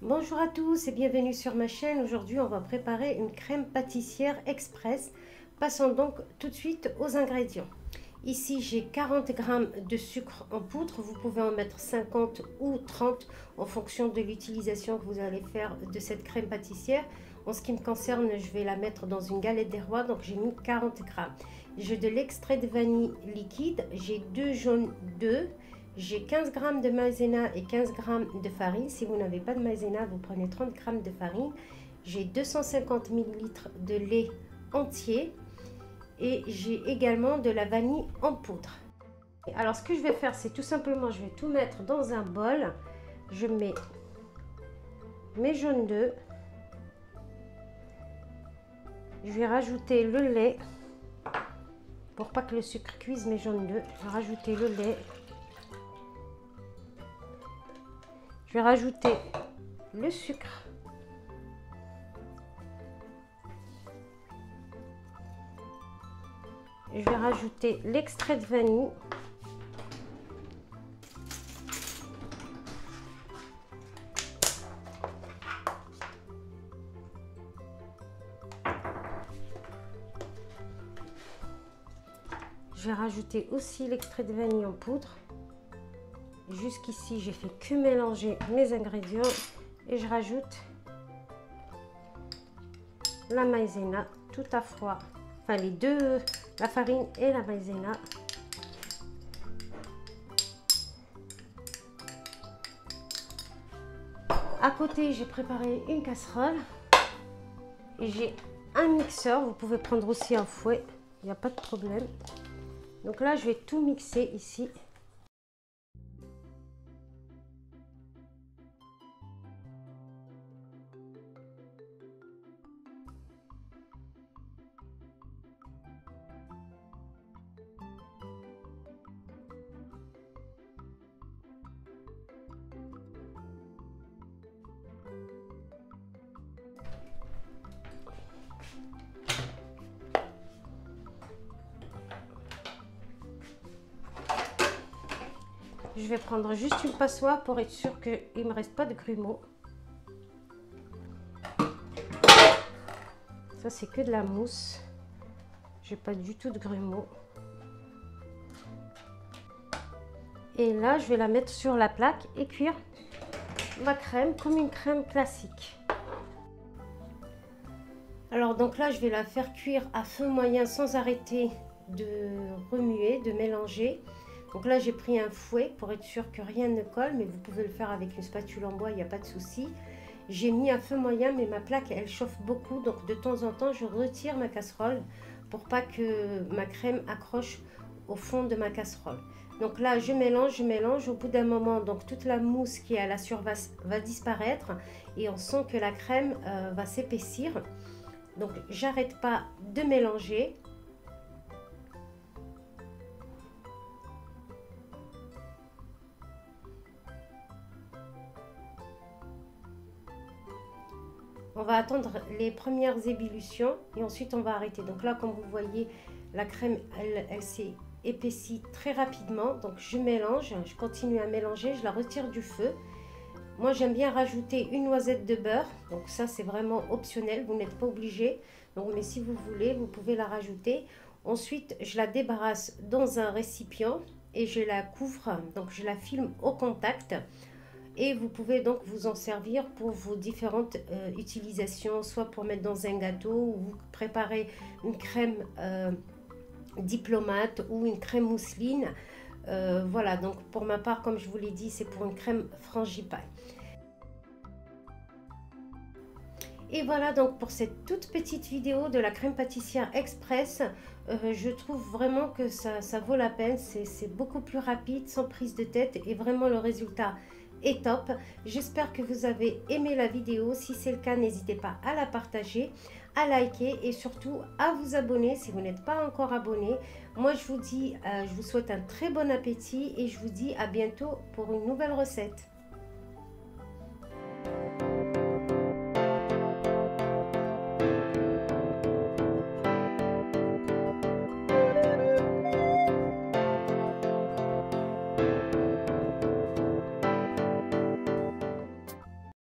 Bonjour à tous et bienvenue sur ma chaîne. Aujourd'hui on va préparer une crème pâtissière express. Passons donc tout de suite aux ingrédients. Ici j'ai 40 g de sucre en poudre, vous pouvez en mettre 50 ou 30 en fonction de l'utilisation que vous allez faire de cette crème pâtissière. En ce qui me concerne, je vais la mettre dans une galette des rois, donc j'ai mis 40 g. J'ai de l'extrait de vanille liquide, j'ai 2 jaunes d'œufs. J'ai 15 g de maïzena et 15 g de farine. Si vous n'avez pas de maïzena, vous prenez 30 g de farine. J'ai 250 ml de lait entier et j'ai également de la vanille en poudre. Alors ce que je vais faire, c'est tout simplement, je vais tout mettre dans un bol. Je mets mes jaunes d'œufs. Je vais rajouter le lait pour pas que le sucre cuise mes jaunes d'œufs. Je vais rajouter le lait. Je vais rajouter le sucre. Je vais rajouter l'extrait de vanille. Je vais rajouter aussi l'extrait de vanille en poudre. Jusqu'ici, j'ai fait que mélanger mes ingrédients et je rajoute la maïzena tout à froid, enfin les deux, la farine et la maïzena. À côté, j'ai préparé une casserole et j'ai un mixeur. Vous pouvez prendre aussi un fouet, il n'y a pas de problème. Donc là, je vais tout mixer ici. Je vais prendre juste une passoire pour être sûr qu'il ne me reste pas de grumeaux. Ça, c'est que de la mousse. J'ai pas du tout de grumeaux. Et là, je vais la mettre sur la plaque et cuire ma crème comme une crème classique. Alors donc là, je vais la faire cuire à feu moyen sans arrêter de remuer, de mélanger. Donc là, j'ai pris un fouet pour être sûr que rien ne colle, mais vous pouvez le faire avec une spatule en bois, il n'y a pas de souci. J'ai mis à feu moyen, mais ma plaque, elle chauffe beaucoup. Donc de temps en temps, je retire ma casserole pour pas que ma crème accroche au fond de ma casserole. Donc là, je mélange. Au bout d'un moment, donc toute la mousse qui est à la surface va disparaître et on sent que la crème va s'épaissir. Donc j'arrête pas de mélanger. On va attendre les premières ébullitions et ensuite on va arrêter. Donc là, comme vous voyez, la crème, elle s'est épaissie très rapidement. Donc je mélange, je continue à mélanger, je la retire du feu. Moi, j'aime bien rajouter une noisette de beurre. Donc ça, c'est vraiment optionnel, vous n'êtes pas obligé. Donc, mais si vous voulez, vous pouvez la rajouter. Ensuite, je la débarrasse dans un récipient et je la couvre. Donc je la filme au contact. Et vous pouvez donc vous en servir pour vos différentes utilisations, soit pour mettre dans un gâteau ou vous préparez une crème diplomate ou une crème mousseline. Voilà, donc pour ma part, comme je vous l'ai dit, c'est pour une crème frangipane. Et voilà donc pour cette toute petite vidéo de la crème pâtissière express. Je trouve vraiment que ça vaut la peine, c'est beaucoup plus rapide, sans prise de tête et vraiment le résultat est top. J'espère que vous avez aimé la vidéo. Si c'est le cas, n'hésitez pas à la partager, à liker et surtout à vous abonner si vous n'êtes pas encore abonné. Moi je vous dis, je vous souhaite un très bon appétit et je vous dis à bientôt pour une nouvelle recette.